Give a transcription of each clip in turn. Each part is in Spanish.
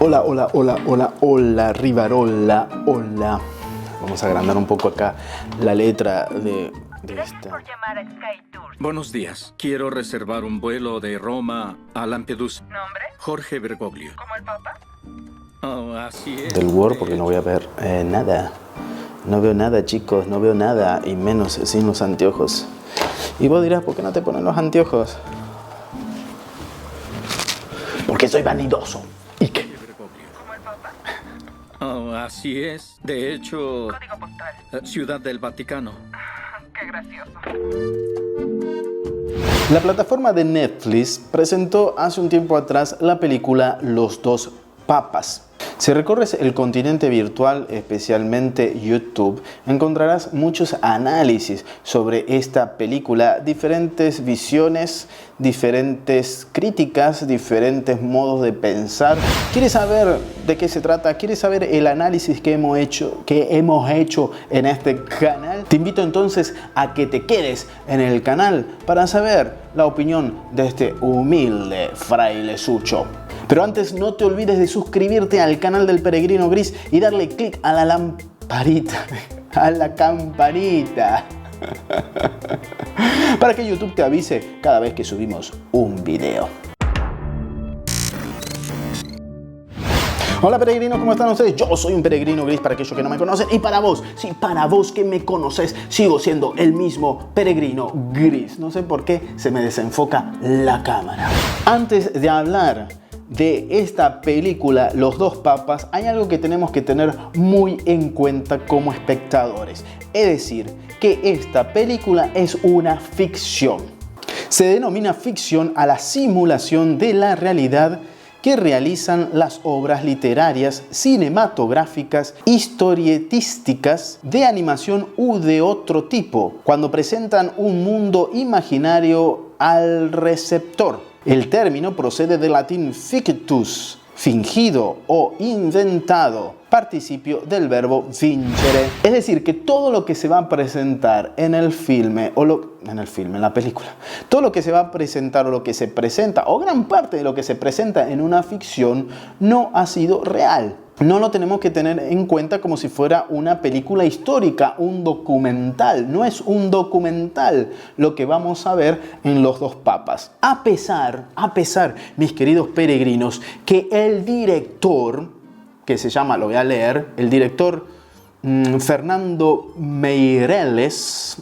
Hola, hola, hola, hola, hola, Rivarola, hola. Vamos a agrandar un poco acá la letra de Gracias esta. por llamar a Sky Tours. Buenos días. Quiero reservar un vuelo de Roma a Lampedusa. ¿Nombre? Jorge Bergoglio. ¿Como el Papa? Oh, así es. Del Word porque no voy a ver nada. No veo nada, chicos, no veo nada, y menos sin los anteojos. Y vos dirás, ¿por qué no te ponen los anteojos? Porque soy vanidoso. ¿Y qué? ¿Como el Papa? Oh, así es. De hecho, Código postal. Ciudad del Vaticano. Qué gracioso. La plataforma de Netflix presentó hace un tiempo atrás la película Los dos papas. Si recorres el continente virtual, especialmente YouTube, encontrarás muchos análisis sobre esta película, diferentes visiones, diferentes críticas, diferentes modos de pensar. ¿Quieres saber de qué se trata? ¿Quieres saber el análisis que hemos hecho en este canal? Te invito entonces a que te quedes en el canal para saber la opinión de este humilde fraile Sucho. Pero antes, no te olvides de suscribirte al canal del Peregrino Gris y darle clic a la lamparita, a la campanita, para que YouTube te avise cada vez que subimos un video. Hola peregrinos, ¿cómo están ustedes? Yo soy un peregrino gris para aquellos que no me conocen, y para vos, sí, para vos que me conoces, sigo siendo el mismo peregrino gris. No sé por qué se me desenfoca la cámara. Antes de hablar de esta película, Los dos papas, hay algo que tenemos que tener muy en cuenta como espectadores. Es decir, que esta película es una ficción. Se denomina ficción a la simulación de la realidad que realizan las obras literarias, cinematográficas, historietísticas, de animación u de otro tipo, cuando presentan un mundo imaginario al receptor. El término procede del latín fictus, fingido o inventado, participio del verbo vincere. Es decir, que todo lo que se va a presentar en el filme, en la película, todo lo que se va a presentar o lo que se presenta, o gran parte de lo que se presenta en una ficción, no ha sido real. No lo tenemos que tener en cuenta como si fuera una película histórica, un documental. No es un documental lo que vamos a ver en Los dos papas. A pesar, mis queridos peregrinos, que el director, que se llama, lo voy a leer, el director Fernando Meirelles,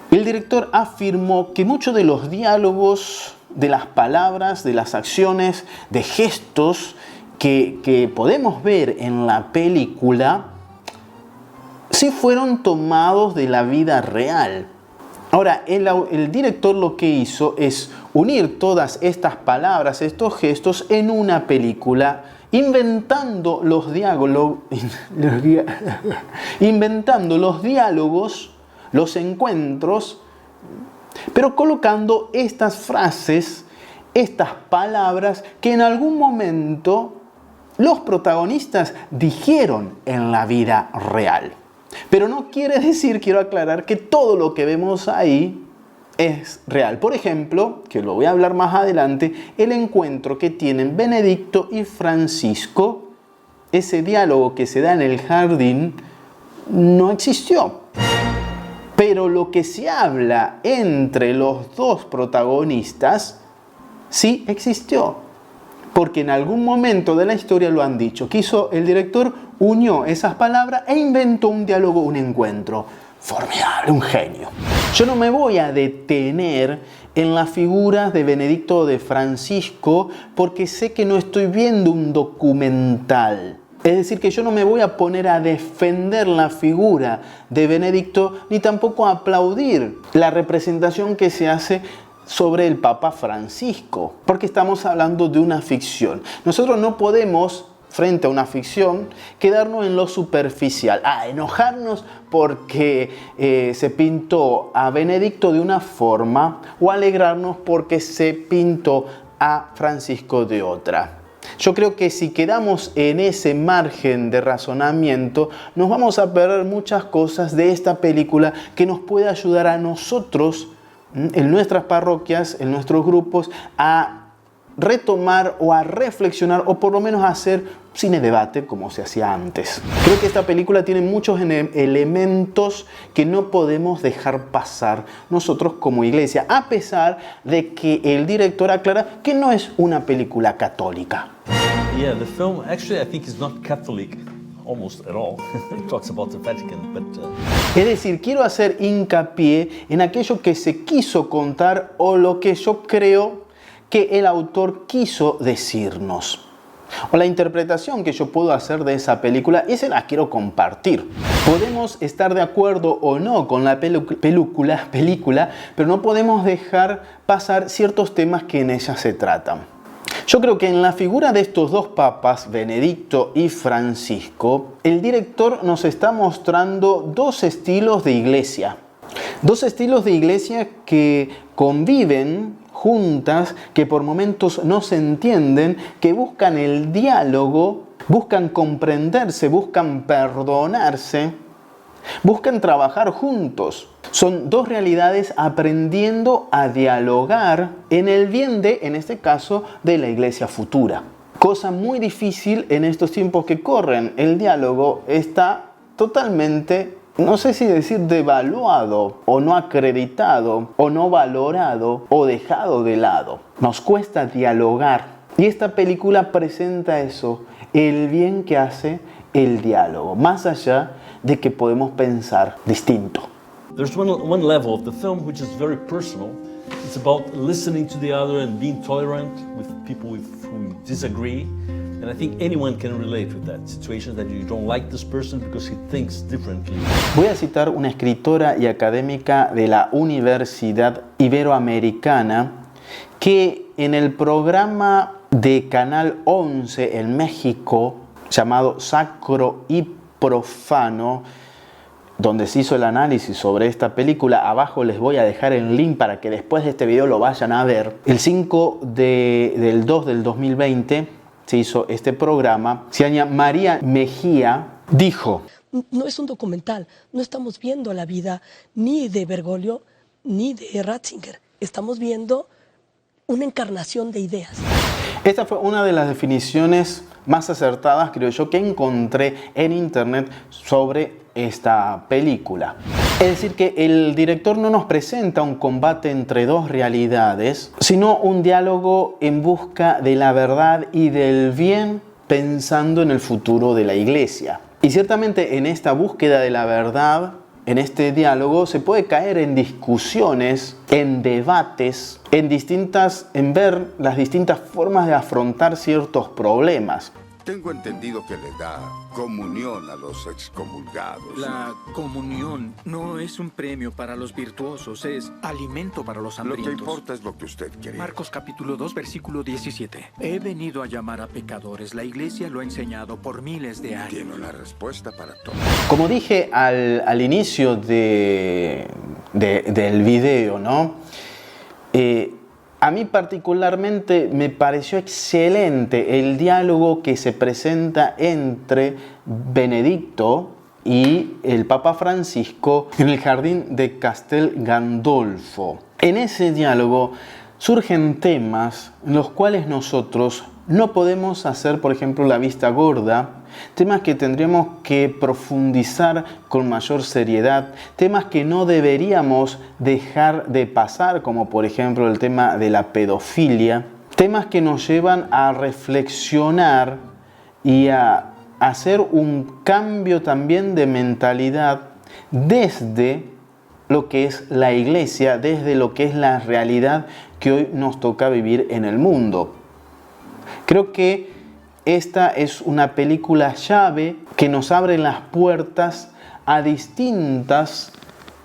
el director afirmó que muchos de los diálogos, de las palabras, de las acciones, de gestos que podemos ver en la película, sí fueron tomados de la vida real. Ahora, el director lo que hizo es unir todas estas palabras, estos gestos en una película, inventando los diálogos, los encuentros, pero colocando estas frases, estas palabras que en algún momento los protagonistas dijeron en la vida real. Pero no quiere decir, quiero aclarar, que todo lo que vemos ahí es real. Por ejemplo, que lo voy a hablar más adelante, el encuentro que tienen Benedicto y Francisco, ese diálogo que se da en el jardín, no existió. Pero lo que se habla entre los dos protagonistas sí existió. Porque en algún momento de la historia lo han dicho. ¿Qué hizo el director? Unió esas palabras e inventó un diálogo, un encuentro. Formidable, un genio. Yo no me voy a detener en las figuras de Benedicto o de Francisco porque sé que no estoy viendo un documental. Es decir, que yo no me voy a poner a defender la figura de Benedicto ni tampoco a aplaudir la representación que se hace sobre el Papa Francisco, porque estamos hablando de una ficción. Nosotros no podemos, frente a una ficción, quedarnos en lo superficial, enojarnos porque se pintó a Benedicto de una forma, o alegrarnos porque se pintó a Francisco de otra. Yo creo que si quedamos en ese margen de razonamiento, nos vamos a perder muchas cosas de esta película que nos puede ayudar a nosotros en nuestras parroquias, en nuestros grupos, a retomar o a reflexionar o por lo menos a hacer cine debate como se hacía antes. Creo que esta película tiene muchos elementos que no podemos dejar pasar nosotros como iglesia, a pesar de que el director aclara que no es una película católica. Yeah, the film actually I think is not Catholic almost at all. It talks about the Vatican, but Es decir, quiero hacer hincapié en aquello que se quiso contar o lo que yo creo que el autor quiso decirnos. O la interpretación que yo puedo hacer de esa película y se la quiero compartir. Podemos estar de acuerdo o no con la película, pero no podemos dejar pasar ciertos temas que en ella se tratan. Yo creo que en la figura de estos dos papas, Benedicto y Francisco, el director nos está mostrando dos estilos de iglesia. Dos estilos de iglesia que conviven juntas, que por momentos no se entienden, que buscan el diálogo, buscan comprenderse, buscan perdonarse, buscan trabajar juntos. Son dos realidades aprendiendo a dialogar en el bien de, en este caso, de la iglesia futura. Cosa muy difícil en estos tiempos que corren. El diálogo está totalmente, no sé si decir devaluado, o no acreditado, o no valorado, o dejado de lado. Nos cuesta dialogar. Y esta película presenta eso, el bien que hace el diálogo, más allá de que podemos pensar distinto. there's one level of the film which is very personal. It's about listening to the other and being tolerant with people with whom you disagree. And I think anyone can relate with that. Situations that you don't like this person because he thinks differently. Voy a citar una escritora y académica de la Universidad Iberoamericana que en el programa de Canal 11 en México llamado Sacro y Profano, donde se hizo el análisis sobre esta película, abajo les voy a dejar el link para que después de este video lo vayan a ver. El 5 del 2 del 2020 se hizo este programa. Señora María Mejía dijo: no es un documental, no estamos viendo la vida ni de Bergoglio ni de Ratzinger, estamos viendo una encarnación de ideas. Esta fue una de las definiciones más acertadas, creo yo, que encontré en internet sobre esta película. Es decir, que el director no nos presenta un combate entre dos realidades, sino un diálogo en busca de la verdad y del bien, pensando en el futuro de la iglesia. Y ciertamente en esta búsqueda de la verdad, en este diálogo, se puede caer en discusiones, en debates, en ver las distintas formas de afrontar ciertos problemas. Tengo entendido que le da comunión a los excomulgados. La comunión no es un premio para los virtuosos, es alimento para los Lo hambrientos. que importa es lo que usted quiere. Marcos capítulo 2, versículo 17. He venido a llamar a pecadores. La iglesia lo ha enseñado por miles de años. Tiene una respuesta para todo. Como dije al inicio del video, ¿no? A mí particularmente me pareció excelente el diálogo que se presenta entre Benedicto y el Papa Francisco en el jardín de Castel Gandolfo. En ese diálogo surgen temas en los cuales nosotros no podemos hacer, por ejemplo, la vista gorda, temas que tendríamos que profundizar con mayor seriedad, temas que no deberíamos dejar de pasar, como por ejemplo el tema de la pedofilia, temas que nos llevan a reflexionar y a hacer un cambio también de mentalidad desde lo que es la iglesia, desde lo que es la realidad que hoy nos toca vivir en el mundo. Creo que esta es una película llave que nos abre las puertas a distintas,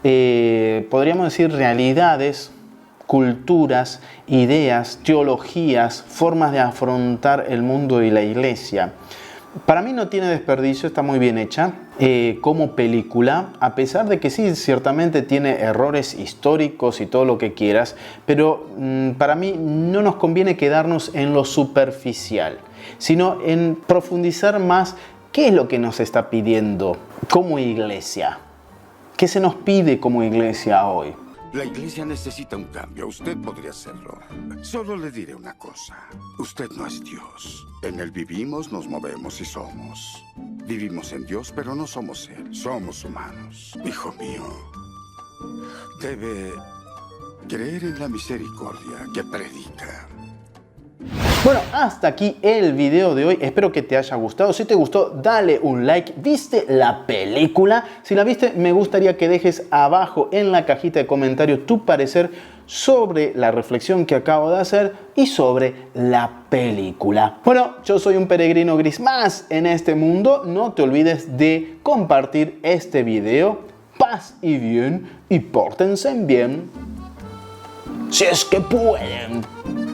podríamos decir, realidades, culturas, ideas, teologías, formas de afrontar el mundo y la iglesia. Para mí no tiene desperdicio, está muy bien hecha como película, a pesar de que sí, ciertamente tiene errores históricos y todo lo que quieras, pero para mí no nos conviene quedarnos en lo superficial, sino en profundizar más qué es lo que nos está pidiendo como iglesia, qué se nos pide como iglesia hoy. La iglesia necesita un cambio. Usted podría hacerlo. Solo le diré una cosa. Usted no es Dios. En Él vivimos, nos movemos y somos. Vivimos en Dios, pero no somos Él. Somos humanos. Hijo mío, debe creer en la misericordia que predica. Bueno, hasta aquí el video de hoy. Espero que te haya gustado. Si te gustó, dale un like. ¿Viste la película? Si la viste, me gustaría que dejes abajo en la cajita de comentarios tu parecer sobre la reflexión que acabo de hacer y sobre la película. Bueno, yo soy un peregrino gris más en este mundo. No te olvides de compartir este video. Paz y bien, y pórtense bien. Si es que pueden.